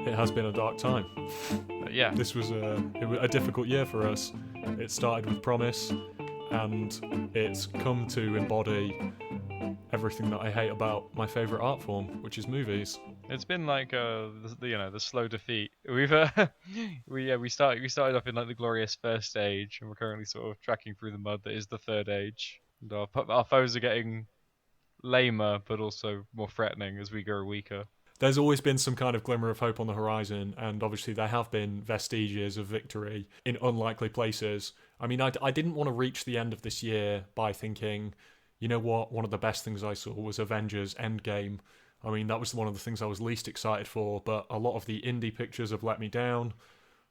It has been a dark time. Yeah. This was a difficult year for us. It started with promise, and it's come to embody everything that I hate about my favourite art form, which is movies. It's been like the slow defeat. We've we started off in like the glorious first stage, and we're currently sort of tracking through the mud that is the third age. And our foes are getting lamer, but also more threatening as we grow weaker. There's always been some kind of glimmer of hope on the horizon, and obviously there have been vestiges of victory in unlikely places. I mean, I didn't want to reach the end of this year by thinking, you know what, one of the best things I saw was Avengers Endgame. I mean, that was one of the things I was least excited for, but a lot of the indie pictures have let me down.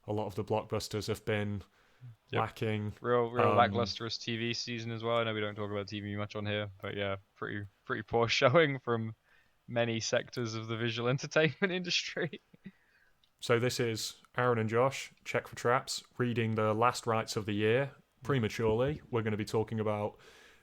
A lot of the blockbusters have been lacking. Real lacklustrous TV season as well. I know we don't talk about TV much on here, but yeah, pretty poor showing from many sectors of the visual entertainment industry. So this is Aaron and Josh, Check for Traps, reading the last rites of the year prematurely. We're going to be talking about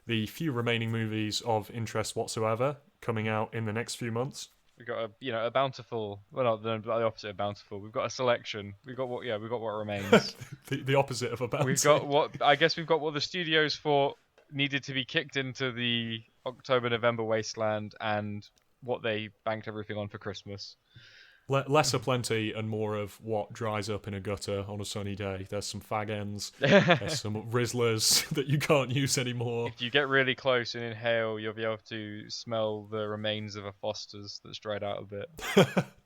the few remaining movies of interest whatsoever coming out in the next few months. We've got a bountiful, well, not the opposite of bountiful. We've got a selection. We've got what remains. the opposite of a bounty. We've got what the studios thought needed to be kicked into the October-November wasteland, and what they banked everything on for Christmas. Less aplenty and more of what dries up in a gutter on a sunny day. There's some fag ends, there's some Rizzlers that you can't use anymore. If you get really close and inhale, you'll be able to smell the remains of a Foster's that's dried out a bit.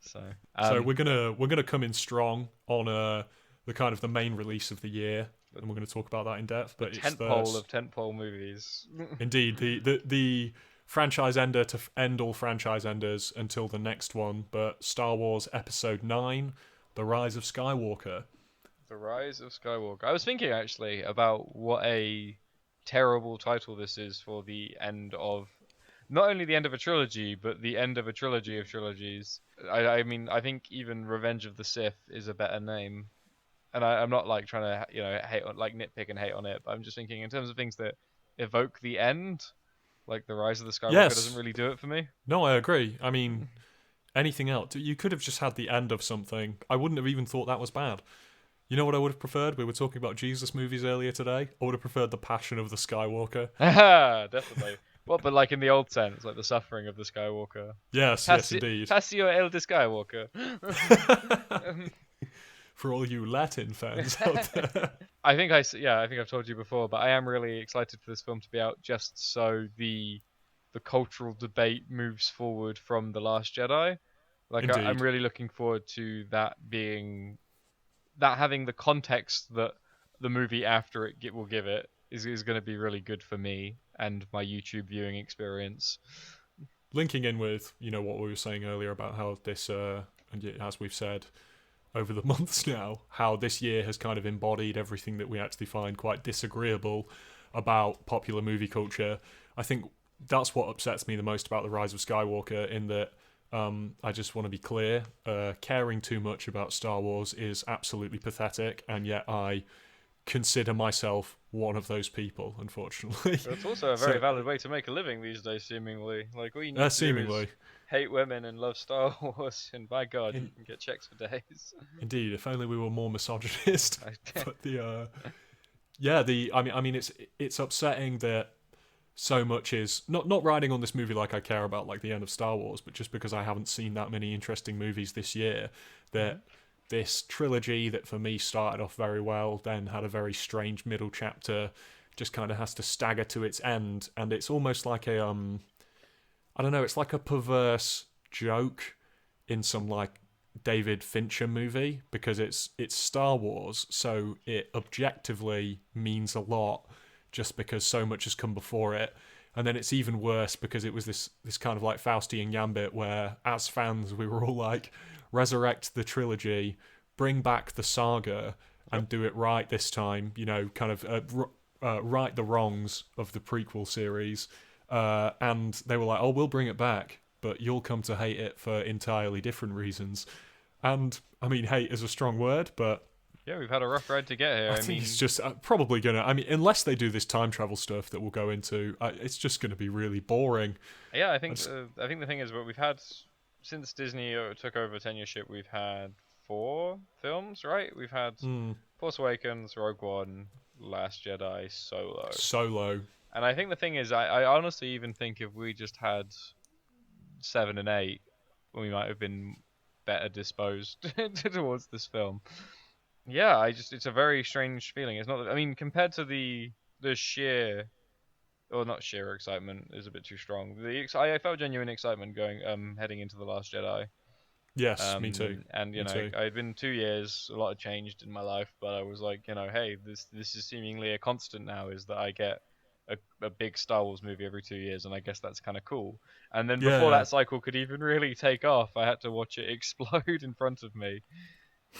So we're gonna come in strong on the kind of the main release of the year, and we're going to talk about that in depth. But it's tentpole movies. Indeed, the franchise ender to end all franchise enders until the next one, but Star Wars Episode 9, The Rise of Skywalker. The Rise of Skywalker. I was thinking, actually, about what a terrible title this is for the end of... Not only the end of a trilogy, but the end of a trilogy of trilogies. I mean, I think even Revenge of the Sith is a better name. And I'm not, like, trying to, hate on, like, nitpick and hate on it, but I'm just thinking in terms of things that evoke the end... Like, The Rise of the Skywalker doesn't really do it for me. No, I agree. I mean, anything else. You could have just had the end of something. I wouldn't have even thought that was bad. You know what I would have preferred? We were talking about Jesus movies earlier today. I would have preferred The Passion of the Skywalker. Definitely. Well, but like in the old sense, like the suffering of the Skywalker. Yes, indeed. Passio el de Skywalker. For all you Latin fans out there. I think I've told you before, but I am really excited for this film to be out, just so the cultural debate moves forward from The Last Jedi. Like, I'm really looking forward to that having the context that the movie after it will give it is going to be really good for me and my YouTube viewing experience. Linking in with what we were saying earlier about how this, and as we've said over the months now, how this year has kind of embodied everything that we actually find quite disagreeable about popular movie culture. I think that's what upsets me the most about The Rise of Skywalker, in that I just want to be clear, caring too much about Star Wars is absolutely pathetic, and yet I consider myself one of those people, unfortunately. But it's also a very valid way to make a living these days, seemingly. Like, all you need to do is hate women and love Star Wars, and by God, you can get checks for days. Indeed, if only we were more misogynist. But I mean, it's upsetting that so much is not riding on this movie like I care about like the end of Star Wars, but just because I haven't seen that many interesting movies this year, that this trilogy that for me started off very well, then had a very strange middle chapter, just kind of has to stagger to its end, and it's almost like a I don't know, it's like a perverse joke in some like David Fincher movie, because it's Star Wars, so it objectively means a lot just because so much has come before it. And then it's even worse because it was this kind of like Faustian gambit where, as fans, we were all like, resurrect the trilogy, bring back the saga, and do it right this time, kind of right the wrongs of the prequel series. And they were like, oh, we'll bring it back, but you'll come to hate it for entirely different reasons. And, I mean, hate is a strong word, but... Yeah, we've had a rough ride to get here. I think it's just probably going to... I mean, unless they do this time travel stuff that we'll go into, it's just going to be really boring. Yeah, I think the thing is, we've had since Disney took over tenureship, we've had 4 films, right? We've had Mm, Force Awakens, Rogue One, Last Jedi, Solo. Solo. And I think the thing is, I honestly even think if we just had 7 and 8, we might have been better disposed towards this film. Yeah, it's a very strange feeling. It's not. I mean, compared to the sheer, or not sheer excitement is a bit too strong. I felt genuine excitement going heading into the Last Jedi. Yes, me too. And Me too. I had been 2 years, a lot had changed in my life, but I was like, hey, this is seemingly a constant now, is that I get a big Star Wars movie every 2 years, and I guess that's kind of cool. And then before Yeah. that cycle could even really take off, I had to watch it explode in front of me.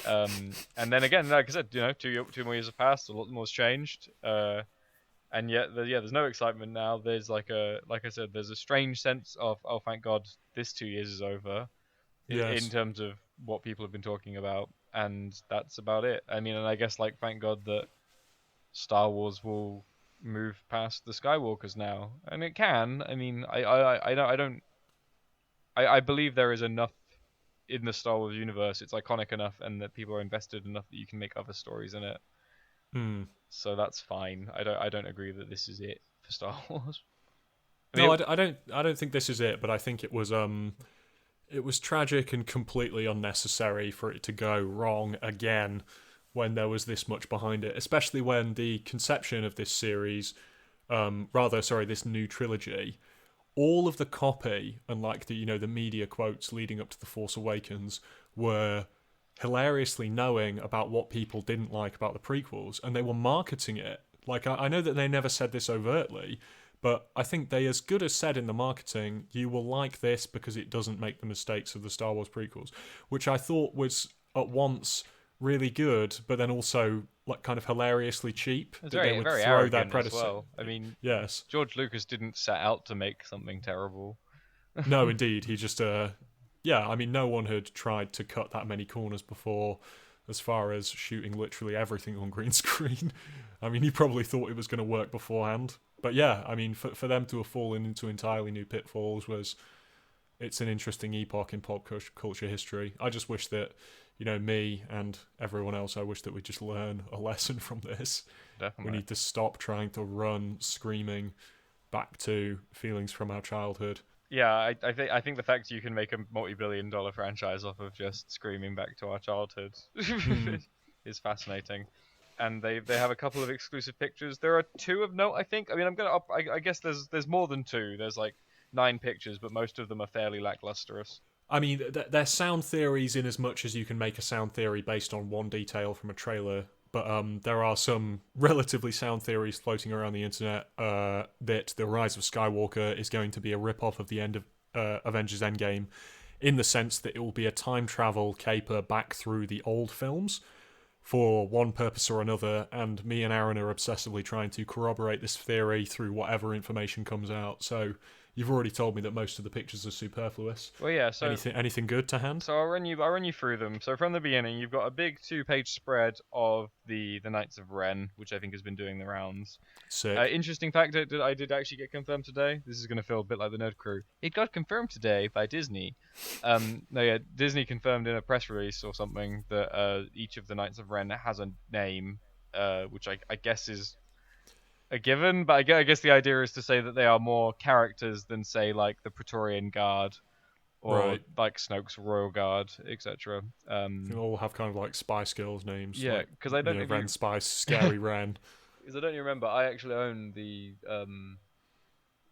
And then again, like I said, 2 more years have passed, a lot more's changed. And yet, there's no excitement now. There's like I said, there's a strange sense of, oh, thank God, this 2 years is over in Yes. terms of what people have been talking about, and that's about it. I mean, and I guess like thank God that Star Wars will move past the Skywalkers now, and it can. I mean, I believe there is enough in the Star Wars universe. It's iconic enough, and that people are invested enough that you can make other stories in it. Mm. So that's fine. I don't agree that this is it for Star Wars. I No, mean, I don't think this is it, but I think it was tragic and completely unnecessary for it to go wrong again when there was this much behind it, especially when the conception of this series, this new trilogy, all of the copy and like the media quotes leading up to The Force Awakens were hilariously knowing about what people didn't like about the prequels, and they were marketing it. Like, I know that they never said this overtly, but I think they as good as said in the marketing, you will like this because it doesn't make the mistakes of the Star Wars prequels, which I thought was at once really good, but then also like kind of hilariously cheap it's that they very would very throw their arrogant as predecessor. well. I mean, Yes. George Lucas didn't set out to make something terrible. No, indeed. He just, yeah, I mean, no one had tried to cut that many corners before as far as shooting literally everything on green screen. I mean, he probably thought it was going to work beforehand. But yeah, I mean, for them to have fallen into entirely new pitfalls it's an interesting epoch in pop culture history. I just wish that, me and everyone else, I wish that we just learn a lesson from this. We Definitely. need to stop trying to run screaming back to feelings from our childhood. Yeah, I think the fact you can make a multi-billion-dollar franchise off of just screaming back to our childhood Hmm. is fascinating. And they have a couple of exclusive pictures. There are 2 of note, I think. I mean, I guess there's more than 2. There's like 9 pictures, but most of them are fairly lacklustrous. I mean, they're sound theories in as much as you can make a sound theory based on one detail from a trailer. But there are some relatively sound theories floating around the internet that the Rise of Skywalker is going to be a rip-off of the end of Avengers Endgame, in the sense that it will be a time travel caper back through the old films for one purpose or another. And me and Aaron are obsessively trying to corroborate this theory through whatever information comes out. So you've already told me that most of the pictures are superfluous. Well, yeah. Anything good to hand? So I'll run you through them. So from the beginning, you've got a big 2-page spread of the Knights of Ren, which I think has been doing the rounds. Sick. Interesting fact that I did actually get confirmed today. This is going to feel a bit like the Nerd Crew. It got confirmed today by Disney. No, yeah, Disney confirmed in a press release or something that each of the Knights of Ren has a name, which I guess is a given. But I guess the idea is to say that they are more characters than, say, like the Praetorian Guard or Right. like Snoke's Royal Guard, etc. They all have kind of like Spice Girls names, Yeah, like because I don't know if Ren you, Spice, Scary Ren. because I don't remember. I actually own the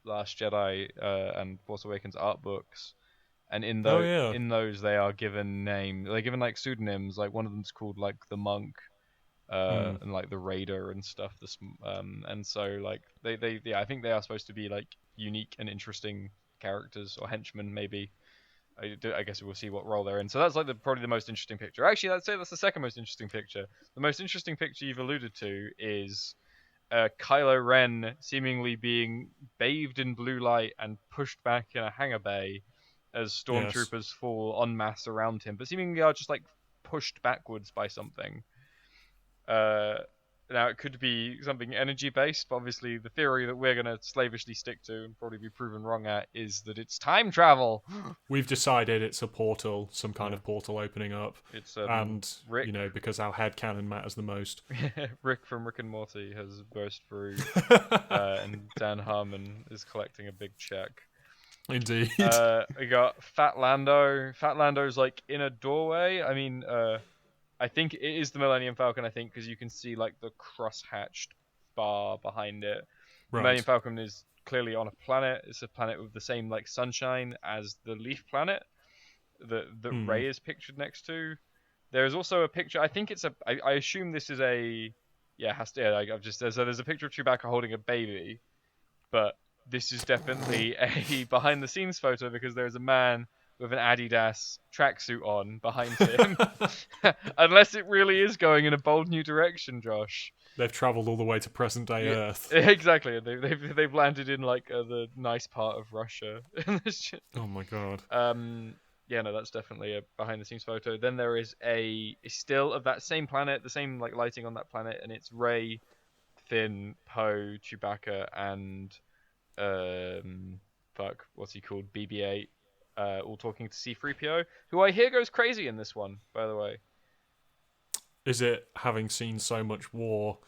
Last Jedi and Force Awakens art books, and Oh yeah. in those they are given name. They're given like pseudonyms. Like one of them's called like the Monk, Hmm. and like the Raider and stuff. And so like they yeah, I think they are supposed to be like unique and interesting characters or henchmen maybe. I guess we'll see what role they're in. So that's like probably the most interesting picture. Actually, I'd say that's the second most interesting picture. The most interesting picture you've alluded to is Kylo Ren seemingly being bathed in blue light and pushed back in a hangar bay as Yes. stormtroopers fall en masse around him, but seemingly are just like pushed backwards by something. Uh, Now, it could be something energy-based, but obviously the theory that we're going to slavishly stick to and probably be proven wrong at is that it's time travel. We've decided it's a portal, some kind Yeah. of portal opening up. It's And, Rick. because our headcanon matters the most. Rick from Rick and Morty has burst through, and Dan Harmon is collecting a big check. Indeed. We got Fat Lando. Fat Lando's like in a doorway. I mean, I think it is the Millennium Falcon. I think because you can see like the cross-hatched bar behind it. The Right. Millennium Falcon is clearly on a planet. It's a planet with the same like sunshine as the Leaf Planet that Rey is pictured next to. There is also a picture. I think it's a. I assume this is a. Yeah, has to. Yeah, like I've just so there's a picture of Chewbacca holding a baby, but this is definitely a behind-the-scenes photo because there's a man with an Adidas tracksuit on behind him. Unless it really is going in a bold new direction, Josh. They've travelled all the way to present-day Earth. Exactly. They've landed in like the nice part of Russia. Oh my god. Yeah, no, that's definitely a behind-the-scenes photo. Then there is a still of that same planet, the same like lighting on that planet, and it's Rey, Finn, Poe, Chewbacca, and what's he called? BB-8, all talking to C-3PO, who I hear goes crazy in this one, by the way. Is it having seen so much war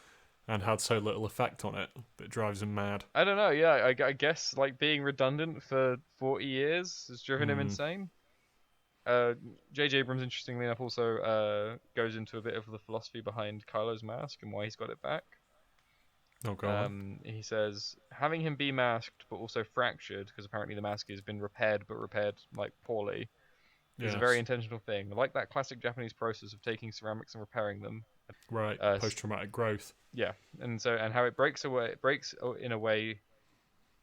and had so little effect on it that drives him mad? I don't know. Yeah, I guess like being redundant for 40 years has driven him insane. J.J. Abrams, interestingly enough, also goes into a bit of the philosophy behind Kylo's mask and why he's got it back. Oh god. He says having him be masked but also fractured, because apparently the mask has been repaired like poorly, is a very intentional thing. Like that classic Japanese process of taking ceramics and repairing them. Right. Post-traumatic growth. Yeah, and how it breaks in a way,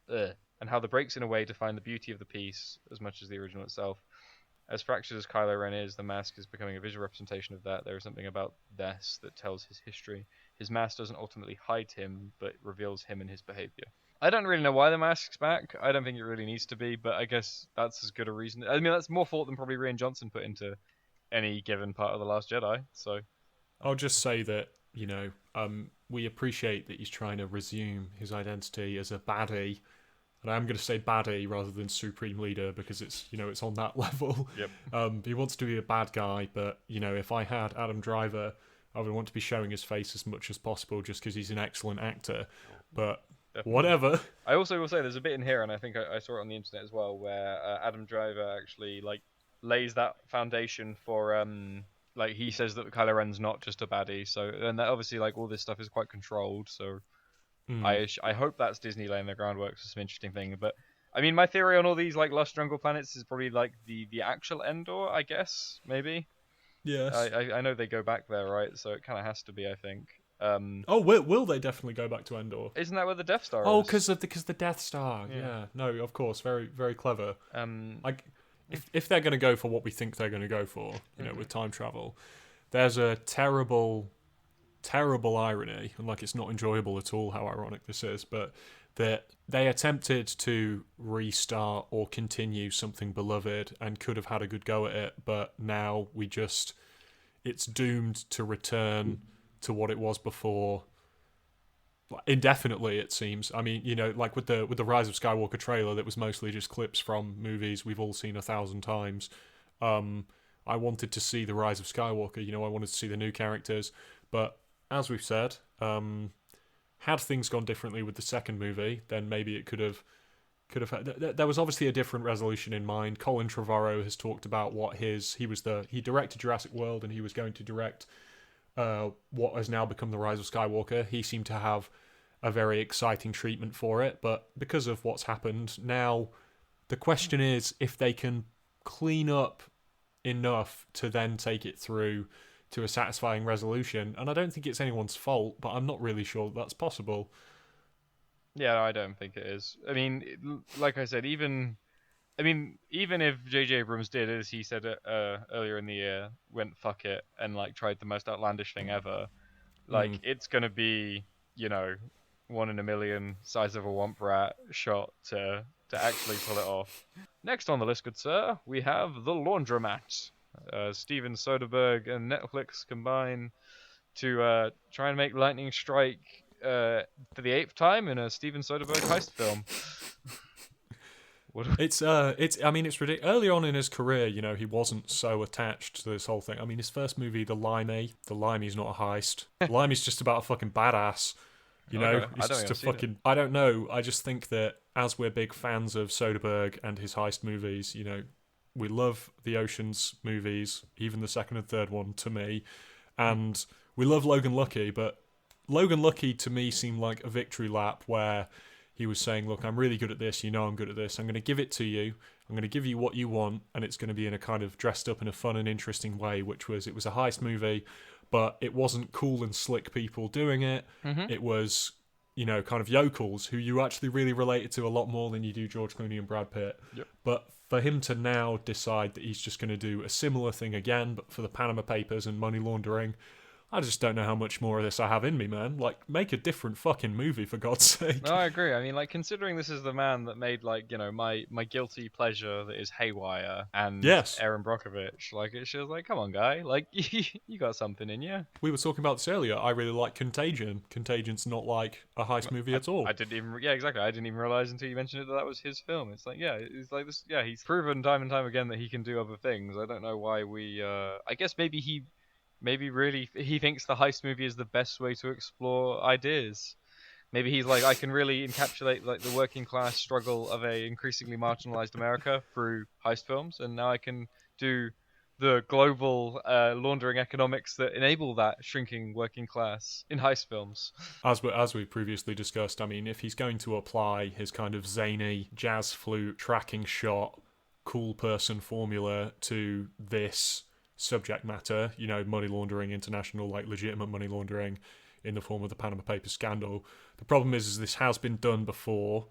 and how the breaks in a way define the beauty of the piece as much as the original itself. As fractured as Kylo Ren is, the mask is becoming a visual representation of that. There is something about this that tells his history. His mask doesn't ultimately hide him, but reveals him and his behavior. I don't really know why the mask's back. I don't think it really needs to be, but I guess that's as good a reason. I mean, that's more thought than probably Rian Johnson put into any given part of The Last Jedi, so... I'll just say that, we appreciate that he's trying to resume his identity as a baddie. And I'm going to say baddie rather than supreme leader because it's, it's on that level. Yep. He wants to be a bad guy, but, if I had Adam Driver, I would want to be showing his face as much as possible just because he's an excellent actor. But definitely. Whatever. I also will say there's a bit in here, and I think I saw it on the internet as well, where Adam Driver actually lays that foundation for he says that Kylo Ren's not just a baddie. So and that obviously all this stuff is quite controlled. So I hope that's Disney laying the groundwork for some interesting thing. But I mean, my theory on all these Lost Jungle planets is probably the actual Endor, I guess, maybe. Yes. I know they go back there, right? So it kind of has to be, I think. Will they definitely go back to Endor? Isn't that where the Death Star is? Oh, because the Death Star. Yeah. No, of course, very very clever. If they're going to go for what we think they're going to go for, with time travel, there's a terrible irony, and it's not enjoyable at all how ironic this is, but that they attempted to restart or continue something beloved and could have had a good go at it, but now it's doomed to return to what it was before indefinitely, it seems. I mean, with the Rise of Skywalker trailer that was mostly just clips from movies we've all seen 1,000 times. I wanted to see the Rise of Skywalker, I wanted to see the new characters, but as we've said, had things gone differently with the second movie, then maybe it could have there was obviously a different resolution in mind. Colin Trevorrow has talked about he directed Jurassic World and he was going to direct what has now become the Rise of Skywalker. He seemed to have a very exciting treatment for it, but because of what's happened now, the question is if they can clean up enough to then take it through to a satisfying resolution. And I don't think it's anyone's fault, but I'm not really sure that's possible. Yeah, no, I don't think it is. I mean, like I said, even if J.J. Abrams did, as he said earlier in the year, went fuck it and tried the most outlandish thing ever, it's gonna be 1 in a million, size of a womp rat shot to actually pull it off. Next on the list, good sir, we have The Laundromat. Steven Soderbergh and Netflix combine to try and make lightning strike for the 8th time in a Steven Soderbergh heist film. It's I mean, it's ridiculous. Early on in his career, you know, he wasn't so attached to this whole thing. I mean, his first movie, The Limey's not a heist. The Limey's just about a fucking badass. You know, Okay, it's just a fucking. I don't know. I just think that as we're big fans of Soderbergh and his heist movies, you know, we love the Ocean's movies, even the second and third one to me, and we love Logan Lucky. But Logan Lucky to me seemed like a victory lap where he was saying, look, I'm really good at this, you know I'm good at this, I'm going to give it to you, I'm going to give you what you want, and it's going to be in a kind of dressed up in a fun and interesting way, it was a heist movie, but it wasn't cool and slick people doing it, It was, you know, kind of yokels who you actually really related to a lot more than you do George Clooney and Brad Pitt. Yep. But for him to now decide that he's just going to do a similar thing again, but for the Panama Papers and money laundering, I just don't know how much more of this I have in me, man. Like, make a different fucking movie, for God's sake. No, I agree. I mean, like, considering this is the man that made, like, you know, my guilty pleasure that is Haywire and Aaron Brockovich, like, it's just like, come on, guy. Like, you got something in you. We were talking about this earlier. I really like Contagion. Contagion's not like a heist movie at all. I didn't even, yeah, exactly. I didn't even realize until you mentioned it that was his film. It's like, yeah, it's like this, yeah, he's proven time and time again that he can do other things. I don't know why I guess maybe really he thinks the heist movie is the best way to explore ideas. Maybe he's like, I can really encapsulate like the working class struggle of a increasingly marginalized America through heist films, and now I can do the global laundering economics that enable that shrinking working class in heist films. As we previously discussed, I mean, if he's going to apply his kind of zany jazz flute tracking shot cool person formula to this subject matter, you know, money laundering, international, like legitimate money laundering in the form of the Panama Papers scandal. The problem is this has been done before.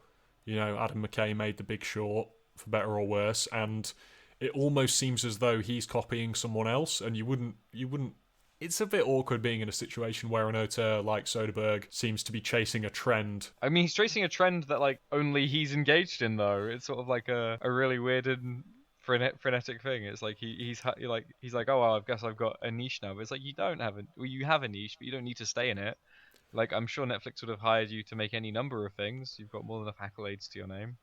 You know, Adam McKay made The Big Short, for better or worse, and it almost seems as though he's copying someone else, and you wouldn't. It's a bit awkward being in a situation where an auteur like Soderbergh seems to be chasing a trend. I mean, he's chasing a trend that like only he's engaged in, though. It's sort of like a really weird and frenetic thing. It's like he's like, oh well, I guess I've got a niche now. But it's like you have a niche, but you don't need to stay in it. Like, I'm sure Netflix would have hired you to make any number of things. You've got more than enough accolades to your name.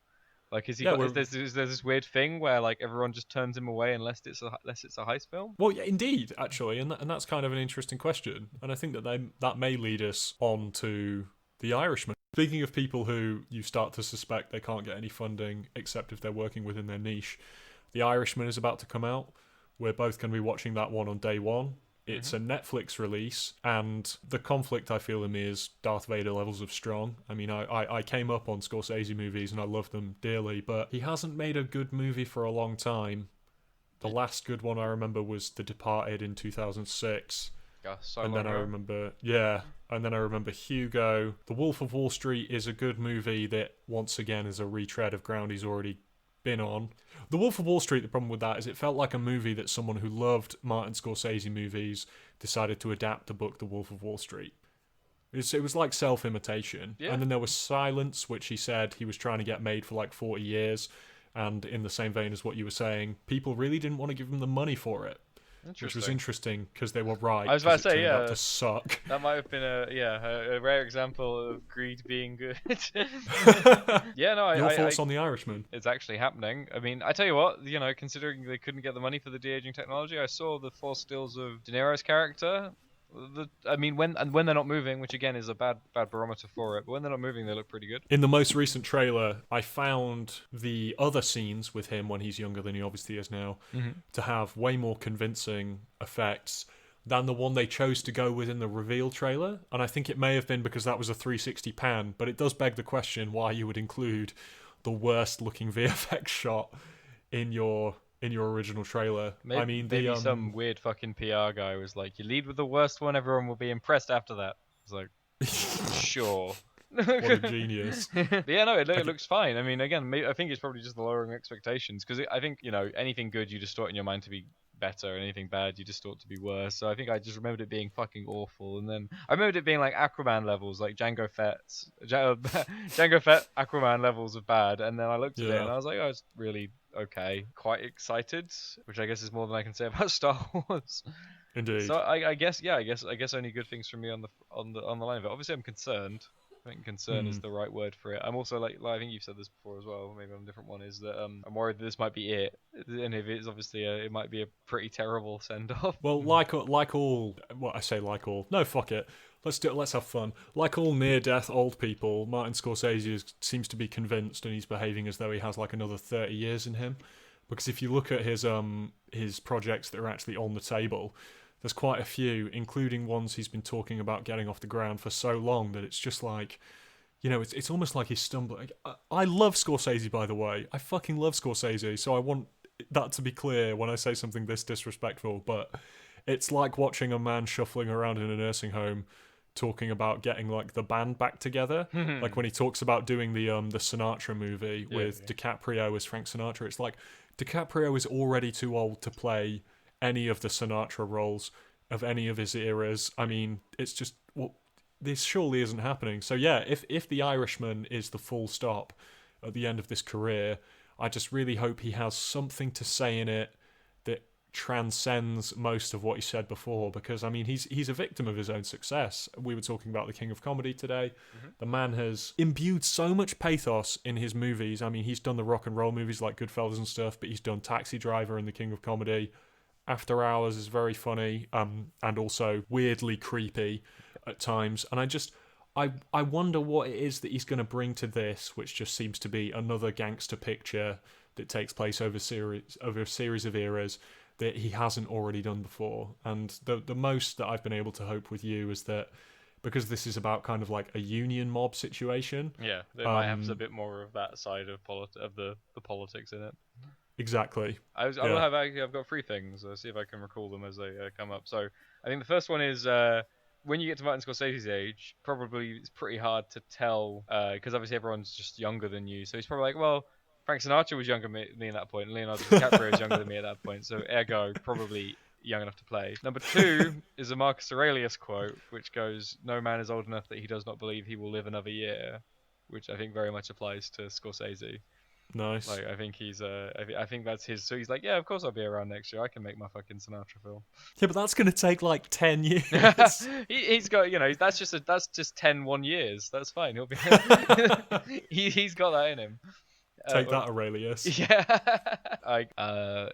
Like, is there's this weird thing where like everyone just turns him away unless it's a heist film? Well, yeah, indeed, actually, and that's kind of an interesting question, and I think that may lead us on to The Irishman. Speaking of people who you start to suspect they can't get any funding except if they're working within their niche, The Irishman is about to come out. We're both going to be watching that one on day one. It's a Netflix release, and the conflict I feel in me is Darth Vader levels of strong. I mean, I came up on Scorsese movies, and I love them dearly, but he hasn't made a good movie for a long time. The last good one I remember was The Departed in 2006. And then I remember Hugo. The Wolf of Wall Street is a good movie that, once again, is a retread of ground he's already been on. The Wolf of Wall Street, the problem with that is it felt like a movie that someone who loved Martin Scorsese movies decided to adapt the book The Wolf of Wall Street. It was like self-imitation. Yeah. And then there was Silence, which he said he was trying to get made for like 40 years. And in the same vein as what you were saying, people really didn't want to give him the money for it. Which was interesting because they were right. I was about to say, yeah, out to suck. That might have been a rare example of greed being good. Yeah, no. Your thoughts on The Irishman? It's actually happening. I mean, I tell you what, you know, considering they couldn't get the money for the de-aging technology, I saw the 4 stills of De Niro's character. I mean, when they're not moving, which again is a bad barometer for it, but when they're not moving, they look pretty good. In the most recent trailer, I found the other scenes with him when he's younger than he obviously is now to have way more convincing effects than the one they chose to go with in the reveal trailer. And I think it may have been because that was a 360 pan, but it does beg the question why you would include the worst looking VFX shot in your original trailer. Maybe some weird fucking PR guy was like, you lead with the worst one, everyone will be impressed after that. It's like, sure. What a genius. But yeah, no, it looks fine. I mean, again, I think it's probably just the lowering expectations, because I think, you know, anything good you distort in your mind to be better, and anything bad you distort to be worse. So I think I just remembered it being fucking awful, and then I remembered it being like Aquaman levels, like Django Fett Aquaman levels of bad, and then I looked at it and I was like, oh, it's really okay. Quite excited, which I guess is more than I can say about Star Wars. Indeed. So I guess only good things from me on the line of it. Obviously, I'm concerned. I think concern is the right word for it. I'm also like I think you've said this before as well. Maybe on a different one. Is that I'm worried that this might be it, and if it's obviously it might be a pretty terrible send off. Well, like all, what I say, like all. No, fuck it. Let's do it. Let's have fun. Like all near-death old people, Martin Scorsese seems to be convinced, and he's behaving as though he has like another 30 years in him. Because if you look at his projects that are actually on the table, there's quite a few, including ones he's been talking about getting off the ground for so long that it's just like, it's almost like he's stumbling. I love Scorsese, by the way. I fucking love Scorsese, so I want that to be clear when I say something this disrespectful, but it's like watching a man shuffling around in a nursing home talking about getting like the band back together. Like when he talks about doing the Sinatra movie with DiCaprio as Frank Sinatra, it's like DiCaprio is already too old to play any of the Sinatra roles of any of his eras. I mean, it's just, this surely isn't happening. So yeah, if The Irishman is the full stop at the end of this career, I just really hope he has something to say in it that transcends most of what he said before, because I mean he's a victim of his own success. We were talking about the King of Comedy today. The man has imbued so much pathos in his movies. I mean, he's done the rock and roll movies like Goodfellas and stuff, but he's done Taxi Driver and the King of Comedy. After Hours is very funny, and also weirdly creepy at times. And I wonder what it is that he's going to bring to this, which just seems to be another gangster picture that takes place over a series of eras that he hasn't already done before. And the most that I've been able to hope with you is that, because this is about kind of like a union mob situation. Yeah, they might have a bit more of that side of the politics in it. Exactly. I've got three things. I'll see if I can recall them as they come up. So I think the first one is when you get to Martin Scorsese's age, probably it's pretty hard to tell because obviously everyone's just younger than you. So he's probably like, well, Frank Sinatra was younger than me at that point, and Leonardo DiCaprio was younger than me at that point. So ergo, probably young enough to play. Number two is a Marcus Aurelius quote, which goes, "No man is old enough that he does not believe he will live another year," which I think very much applies to Scorsese. Nice. Like, I think he's I think that's his. So he's like, yeah, of course I'll be around next year. I can make my fucking Sinatra film. Yeah, but that's going to take like 10 years. He's got, that's just 10 1 years. That's fine. He'll be. He's got that in him. Take that, Aurelius. Yeah.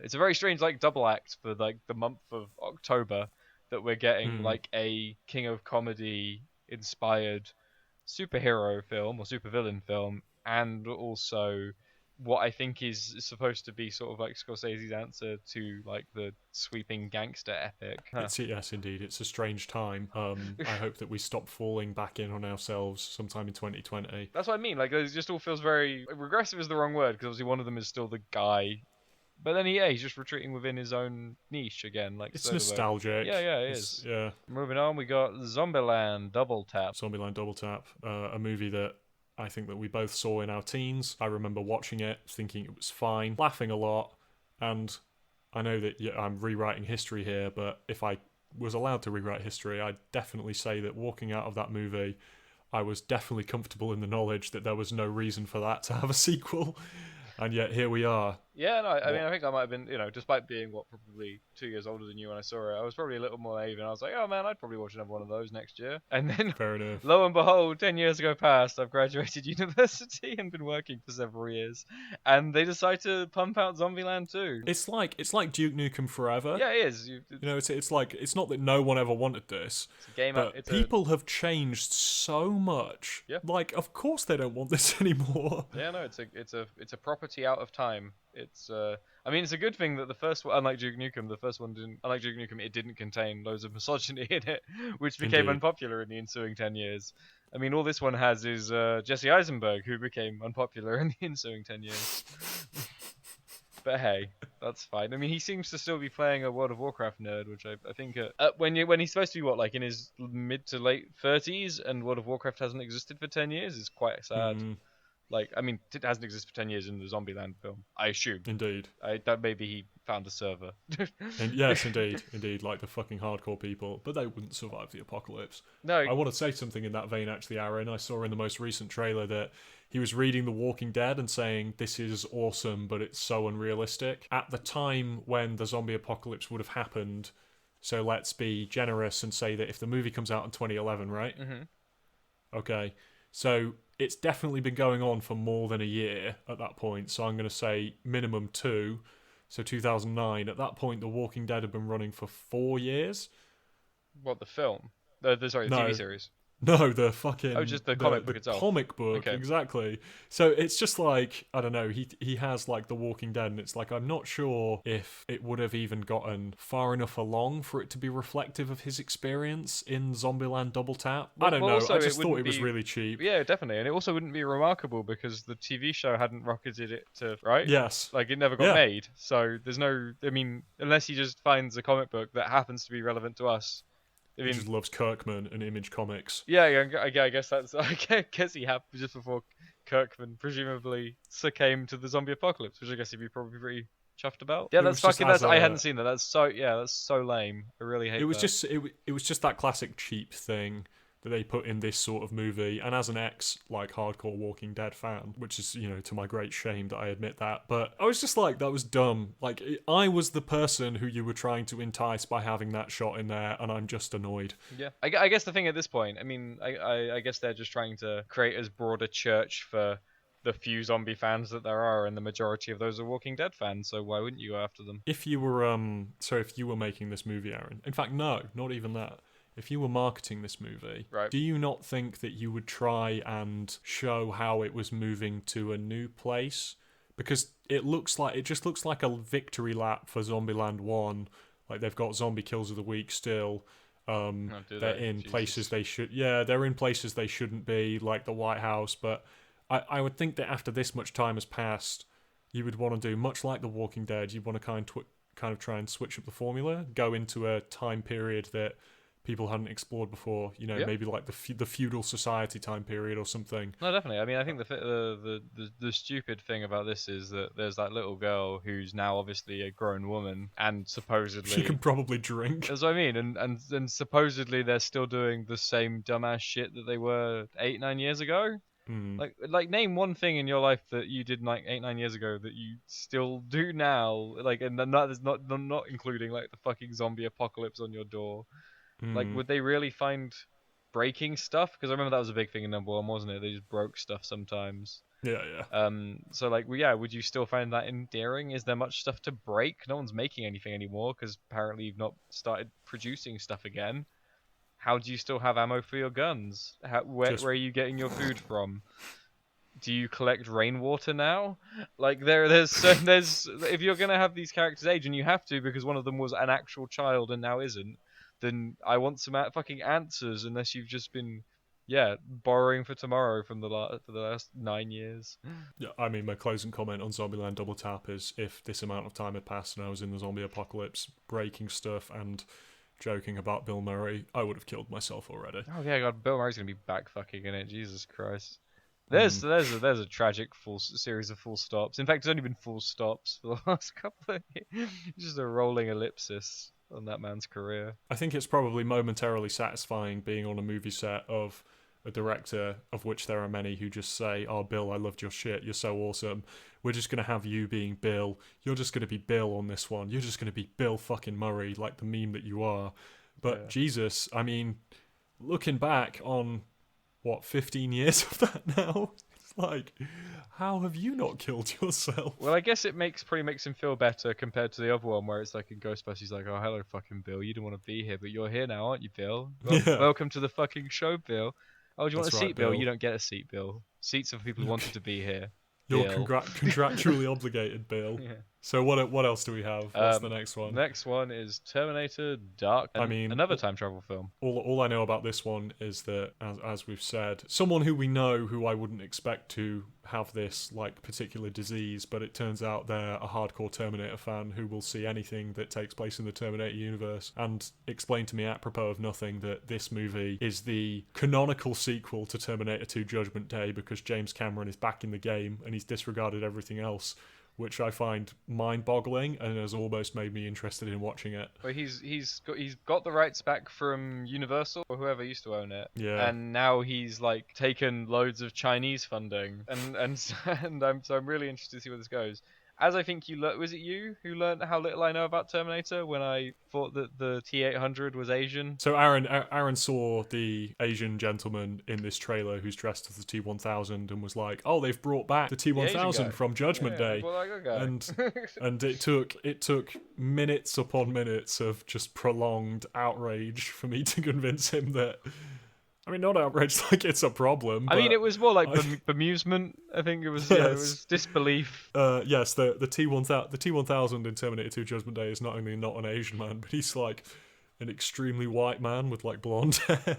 It's a very strange double act for the month of October that we're getting like a King of Comedy inspired superhero film or supervillain film, and also what I think is supposed to be sort of like Scorsese's answer to like the sweeping gangster epic. Yes, indeed. It's a strange time. I hope that we stop falling back in on ourselves sometime in 2020. That's what I mean. Like, it just all feels very regressive is the wrong word, because obviously one of them is still the guy, but then he's just retreating within his own niche again. Like, it's nostalgic. Yeah, it is. Yeah. Moving on, we got Zombieland Double Tap. Zombieland Double Tap, a movie that I think that we both saw in our teens. I remember watching it, thinking it was fine, laughing a lot, and I know that I'm rewriting history here, but if I was allowed to rewrite history, I'd definitely say that walking out of that movie, I was definitely comfortable in the knowledge that there was no reason for that to have a sequel, and yet here we are. Yeah, no, I mean, I think I might have been, despite being, probably 2 years older than you when I saw it, I was probably a little more naive, and I was like, oh man, I'd probably watch another one of those next year. And then, fair enough. Lo and behold, 10 years ago past, I've graduated university and been working for several years, and they decide to pump out Zombieland 2. It's like Duke Nukem Forever. Yeah, it is. It's like, it's not that no one ever wanted this, it's a game but people have changed so much. Yeah. Like, of course they don't want this anymore. Yeah, no, it's a property out of time. It's I mean, it's a good thing that the first one, unlike Duke Nukem, it didn't contain loads of misogyny in it, which became unpopular in the ensuing 10 years. I mean, all this one has is Jesse Eisenberg, who became unpopular in the ensuing 10 years. But hey, that's fine. I mean, he seems to still be playing a World of Warcraft nerd, which I think when he's supposed to be in his mid to late 30s, and World of Warcraft hasn't existed for 10 years, is quite sad. Like, I mean, it hasn't existed for 10 years in the Zombieland film, I assume. Indeed. That maybe he found a server. Yes, indeed, like the fucking hardcore people, but they wouldn't survive the apocalypse. No. I want to say something in that vein, actually, Aaron. I saw in the most recent trailer that he was reading The Walking Dead and saying, this is awesome, but it's so unrealistic. At the time when the zombie apocalypse would have happened, So let's be generous and say that if the movie comes out in 2011, right? Mhm. Okay. So it's definitely been going on for more than a year at that point. So I'm going to say minimum 2. So 2009. At that point, The Walking Dead had been running for 4 years. What, the film? Sorry, the TV No, series. no, Oh, just the comic book the itself. comic book, Okay. exactly. So it's just like, I don't know, he has like The Walking Dead, and it's like I'm not sure if it would have even gotten far enough along for it to be reflective of his experience in Zombieland Double Tap. I don't know. Also, I it just thought wouldn't it was be. really cheap. Yeah, definitely, and it also wouldn't be remarkable because the TV show hadn't rocketed it to right. Yes. Like it never got Yeah. made, so there's no. I mean, unless he just finds a comic book that happens to be relevant to us. I He just mean, loves Kirkman and Image Comics. yeah, I guess that's. I guess he happened just before Kirkman presumably succumbed to the zombie apocalypse, which I guess he'd be probably pretty chuffed about. Yeah, It that's was just fucking. as That's I a hadn't seen that. That's so lame. I really hate it was that. just it was just that classic cheap thing that they put in this sort of movie. And as an ex like hardcore Walking Dead fan, which is, you know, to my great shame that I admit that, but I was just like, that was dumb. Like I was the person who you were trying to entice by having that shot in there, and I'm just annoyed. Yeah, I guess the thing at this point, I mean, I guess they're just trying to create as broad a church for the few zombie fans that there are, and the majority of those are Walking Dead fans. So why wouldn't you go after them? If you were if you were making this movie, Aaron, in fact, no, not even that. If you were marketing this movie, Right. do you not think that you would try and show how it was moving to a new place? Because it just looks like a victory lap for Zombieland 1. Like they've got zombie kills of the week still. They're in places they should. Yeah, they're in places they shouldn't be, like the White House. But I would think that after this much time has passed, you would want to do much like The Walking Dead. You want to kind of try and switch up the formula, go into a time period that people hadn't explored before. You know, Yeah. maybe like the feudal society time period or something. No, definitely. I mean, I think the stupid thing about this is that there's that little girl who's now obviously a grown woman, and supposedly She can probably drink. that's what I mean, and supposedly they're still doing the same dumbass shit that they were 8-9 years ago. Hmm. Like name one thing in your life that you did like 8-9 years ago that you still do now. Like, and that is not including like the fucking zombie apocalypse on your door. Like, Hmm. would they really find breaking stuff? Because I remember that was a big thing in number one, wasn't it? They just broke stuff sometimes. Yeah, yeah. So like, well, yeah, would you still find that endearing? Is there much stuff to break? No one's making anything anymore because apparently you've not started producing stuff again. How do you still have ammo for your guns? Where are you getting your food from? Do you collect rainwater now? Like there's if you're gonna have these characters age, and you have to because one of them was an actual child and now isn't, then I want some fucking answers. Unless you've just been, yeah, borrowing for tomorrow from for the last 9 years. Yeah, I mean, my closing comment on Zombieland Double Tap is if this amount of time had passed and I was in the zombie apocalypse, breaking stuff and joking about Bill Murray, I would have killed myself already. Oh yeah, God, Bill Murray's gonna be back fucking in it. Jesus Christ. There's a tragic series of full stops. In fact, it's only been full stops for the last couple of years. Just a rolling ellipsis on that man's career. I think it's probably momentarily satisfying being on a movie set of a director, of which there are many who just say, "Oh, Bill, I loved your shit. You're so awesome. We're just going to have you being Bill. You're just going to be Bill on this one. You're just going to be Bill fucking Murray, like the meme that you are." But Yeah. Jesus, I mean, looking back on, 15 years of that now? It's like, how have you not killed yourself? Well, I guess it probably makes him feel better compared to the other one where it's like in Ghostbusters, he's like, "Oh, hello, fucking Bill. You didn't want to be here, but you're here now, aren't you, Bill? Yeah. Welcome to the fucking show, Bill. Oh, do you want That's a right, seat, Bill? Bill. You don't get a seat, Bill. Seats are for people who wanted to be here. You're Bill." contractually obligated, Bill. Yeah. So what else do we have? What's the next one? Next one is Terminator Dark. I mean, another time travel film. All I know about this one is that, as we've said, someone who we know who I wouldn't expect to have this like particular disease, but it turns out they're a hardcore Terminator fan who will see anything that takes place in the Terminator universe and explain to me apropos of nothing that this movie is the canonical sequel to Terminator 2 Judgment Day because James Cameron is back in the game and he's disregarded everything else, which I find mind-boggling and has almost made me interested in watching it. But he's got the rights back from Universal or whoever used to own it. Yeah. And now he's like taken loads of Chinese funding, and I'm really interested to see where this goes. as I think you learned, was it you who learned how little I know about Terminator when I thought that the T-800 was Asian? So Aaron saw the Asian gentleman in this trailer who's dressed as the T-1000 and was like, "Oh, they've brought back the The Asian guy. T-1000 from Judgment Yeah, Day," well, like that and guy. it took minutes upon minutes of just prolonged outrage for me to convince him that. I mean, not outrage like it's a problem. I mean, but it was more like I- bemusement. I think it was. Yeah, it Yes. was disbelief. Yes, the T-1000 in Terminator 2 Judgment Day is not only not an Asian man, but he's like an extremely white man with like blonde hair.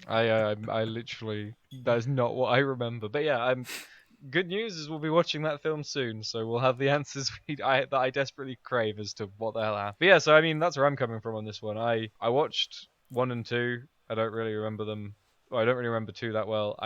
I literally, that is not what I remember. But yeah, good news is we'll be watching that film soon, so we'll have the answers that I desperately crave as to what the hell happened. But yeah, so I mean, that's where I'm coming from on this one. I watched 1 and 2. I don't really remember them. Well, I don't really remember 2 that well.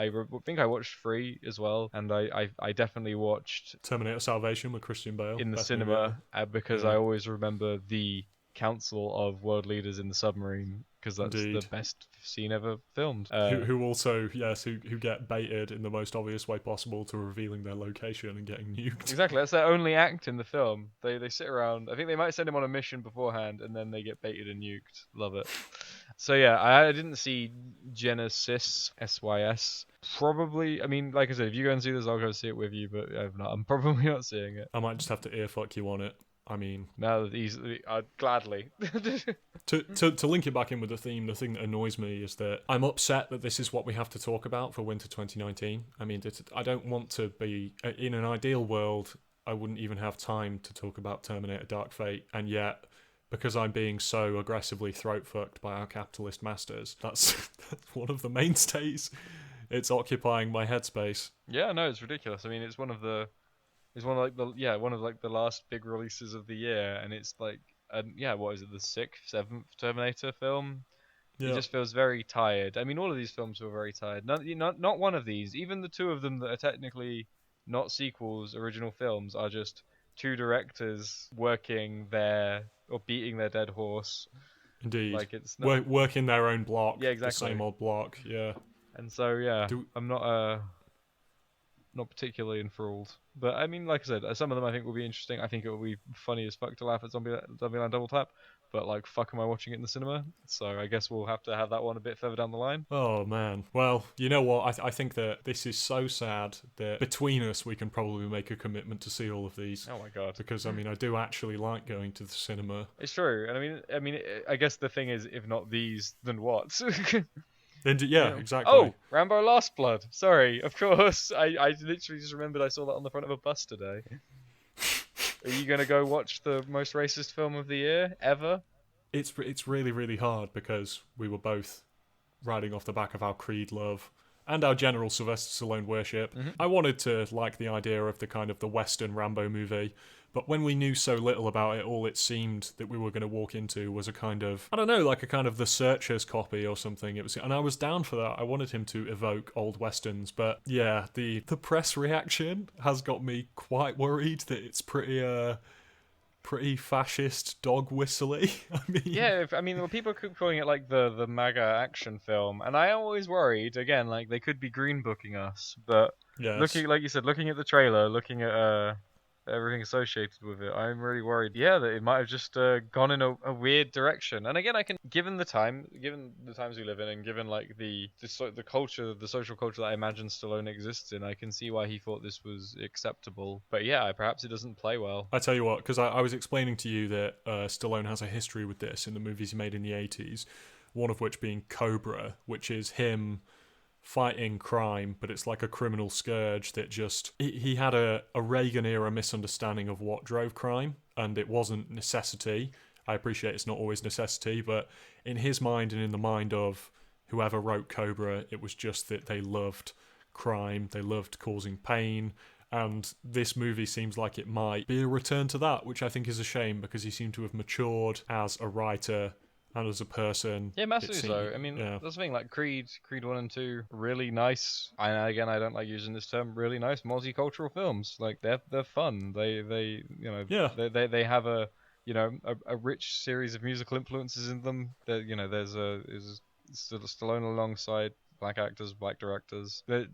Think I watched 3 as well, and I definitely watched Terminator Salvation with Christian Bale in the best movie cinema because Yeah. I always remember the Council of World Leaders in the submarine because that's Indeed. the best scene ever filmed. Who also who get baited in the most obvious way possible to revealing their location and getting nuked. Exactly, that's their only act in the film. They sit around. I think they might send him on a mission beforehand, and then they get baited and nuked. Love it. So yeah, I didn't see Genesis SYS. Probably, I mean, like I said, if you go and see this, I'll go see it with you. But I'm probably not seeing it. I might just have to earfuck you on it. I mean, No, easily, gladly. to link it back in with the theme, the thing that annoys me is that I'm upset that this is what we have to talk about for winter 2019. I mean, I don't want to be in an ideal world. I wouldn't even have time to talk about Terminator Dark Fate, and yet, because I'm being so aggressively throat fucked by our capitalist masters, that's one of the mainstays. It's occupying my headspace. Yeah, no, it's ridiculous. I mean, it's one of like the last big releases of the year, and it's like, what is it, the 6th, 7th Terminator film? He Yeah. just feels very tired. I mean, all of these films were very tired. Not one of these, even the 2 of them that are technically not sequels, original films, are just 2 directors working or beating their dead horse. Indeed. Like it's not, Working their own block. Yeah, exactly. The same old block. Yeah. and so yeah, I'm not particularly enthralled. But I mean, like I said, some of them I think will be interesting. I think it will be funny as fuck to laugh at Zombieland Double Tap. But like, fuck, am I watching it in the cinema? So I guess we'll have to have that one a bit further down the line. Oh man. Well, you know what? I think that this is so sad that between us we can probably make a commitment to see all of these. Oh my god. Because I mean, I do actually like going to the cinema. It's true, and I mean, I guess the thing is, if not these, then what? Yeah, exactly. Oh, Rambo: Last Blood. Sorry, of course. I literally just remembered I saw that on the front of a bus today. Are you gonna go watch the most racist film of the year ever? It's really, really hard because we were both riding off the back of our Creed love and our general Sylvester Stallone worship. Mm-hmm. I wanted to like the idea of the kind of the Western Rambo movie, but when we knew so little about it, all it seemed that we were going to walk into was a kind of, I don't know, like a kind of The Searchers copy or something. It was, and I was down for that. I wanted him to evoke old westerns, but yeah, the press reaction has got me quite worried that it's pretty fascist dog whistly. I mean, Yeah, well, people keep calling it like the MAGA action film, and I always worried again, like they could be green booking us. But yes. looking, like you said, looking at the trailer, looking at everything associated with it, I'm really worried. Yeah, that it might have just gone in a weird direction. And again, given the times we live in, and given like the culture, the social culture that I imagine Stallone exists in, I can see why he thought this was acceptable. But yeah, perhaps it doesn't play well. I tell you what, because I was explaining to you that Stallone has a history with this in the movies he made in the 80s, one of which being Cobra, which is him fighting crime, but it's like a criminal scourge that just... He had a Reagan-era misunderstanding of what drove crime, and it wasn't necessity. I appreciate it's not always necessity, but in his mind and in the mind of whoever wrote Cobra, it was just that they loved crime, they loved causing pain, and this movie seems like it might be a return to that, which I think is a shame, because he seemed to have matured as a writer and as a person. Yeah, massively so. I mean, that's the thing, like Creed 1 and 2, really nice. And again, I don't like using this term, really nice multicultural films. Like they're fun. They have a rich series of musical influences in them. There's Stallone alongside black actors, black directors. There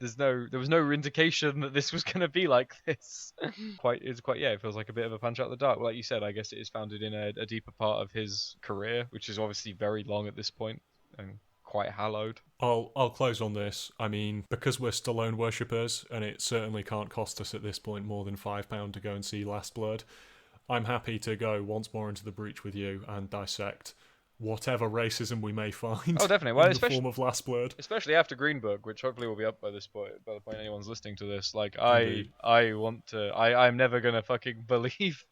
was no indication that this was going to be like this. It feels like a bit of a punch out the dark. Like you said, I guess it is founded in a deeper part of his career, which is obviously very long at this point and quite hallowed. I'll close on this. I mean, because we're Stallone worshippers, and it certainly can't cost us at this point more than £5 to go and see Last Blood, I'm happy to go once more into the breach with you and dissect whatever racism we may find. Oh, definitely. Well, in the form of Last Blood. Especially after Green Book, which hopefully will be up by this point. By the point anyone's listening to this, like Indeed. I'm never gonna fucking believe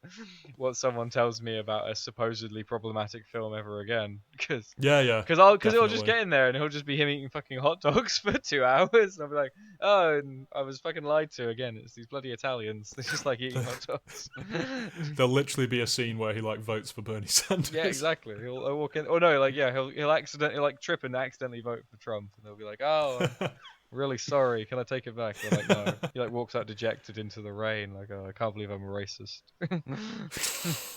what someone tells me about a supposedly problematic film ever again. Because it'll just definitely. get in there and it'll just be him eating fucking hot dogs for 2 hours, and I'll be like, oh, and I was fucking lied to again. It's these bloody Italians. They just like eating hot dogs. There'll literally be a scene where he like votes for Bernie Sanders. Yeah, exactly. He'll walk in. Oh no, like yeah, he'll accidentally like trip and accidentally vote for Trump, and they'll be like, "Oh, I'm really sorry. Can I take it back?" They're like, "No." He like walks out dejected into the rain, like, "Oh, I can't believe I'm a racist."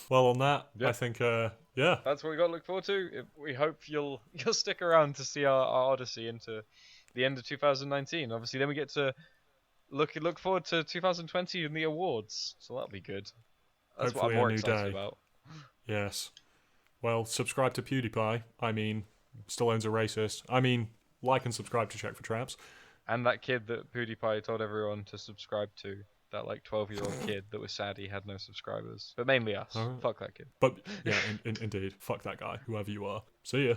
Well, on that, Yeah. I think, That's what we got to look forward to. We hope you'll stick around to see our odyssey into the end of 2019. Obviously, then we get to look forward to 2020 and the awards, so that'll be good. That's Hopefully what I'm more a new excited day. about. Yes. Well, subscribe to PewDiePie. I mean, Stallone's a racist. I mean, like and subscribe to Check for Traps. And that kid that PewDiePie told everyone to subscribe to, that like 12-year-old kid that was sad he had no subscribers, but mainly us. Alright. Fuck that kid. But yeah, indeed, fuck that guy, whoever you are. See ya.